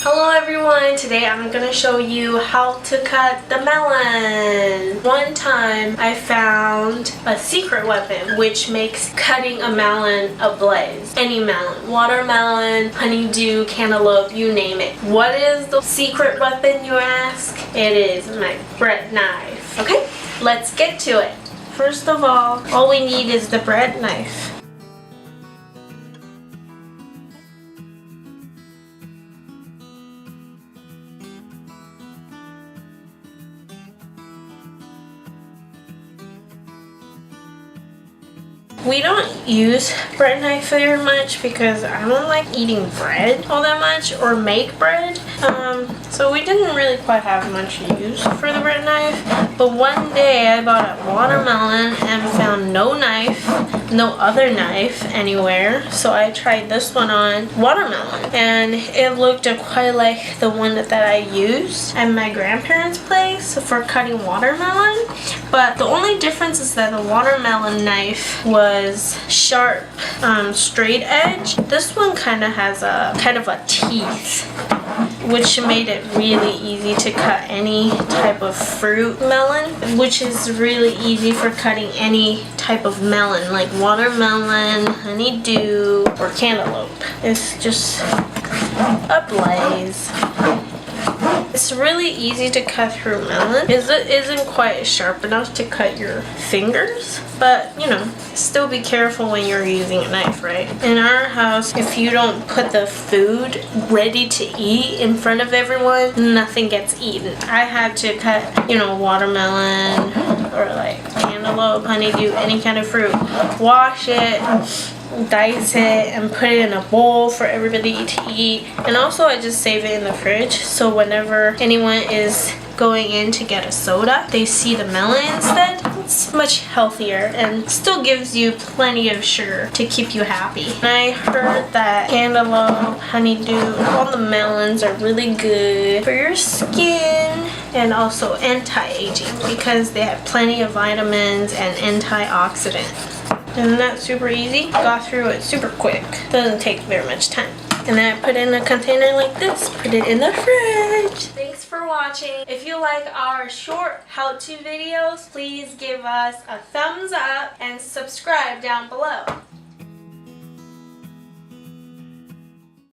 Hello everyone, today I'm gonna show you how to cut the melon. One time I found a secret weapon which makes cutting a melon a blaze. Any melon, watermelon, honeydew, cantaloupe, you name it. What is the secret weapon, you ask? It is my bread knife. Okay, let's get to it. First of all we need is the bread knife. We don't use bread knife very much because I don't like eating bread all that much or make bread. So we didn't really quite have much use for the bread knife. But one day I bought a watermelon and found no knife, no other knife anywhere. So I tried this one on watermelon and it looked quite like the one that I used at my grandparents' place for cutting watermelon. But the only difference is that the watermelon knife was sharp, straight edge. This one kind of has a teeth, which made it really easy to cut any type of fruit melon, which is really easy for cutting any type of melon like watermelon, honeydew, or cantaloupe. It's just a blaze. It's really easy to cut through melon. It isn't quite sharp enough to cut your fingers, but you know, still be careful when you're using a knife, right? In our house, if you don't put the food ready to eat in front of everyone, nothing gets eaten. I had to cut, you know, watermelon or like cantaloupe, honeydew, any kind of fruit, wash it, dice it, and put it in a bowl for everybody to eat. And also I just save it in the fridge, so whenever anyone is going in to get a soda, they see the melon instead. It's much healthier and still gives you plenty of sugar to keep you happy. And I heard that cantaloupe, honeydew, all the melons are really good for your skin and also anti-aging because they have plenty of vitamins and antioxidants. Isn't that super easy? Got through it super quick. Doesn't take very much time. And then I put it in a container like this. Put it in the fridge. Thanks for watching. If you like our short how-to videos, please give us a thumbs up and subscribe down below.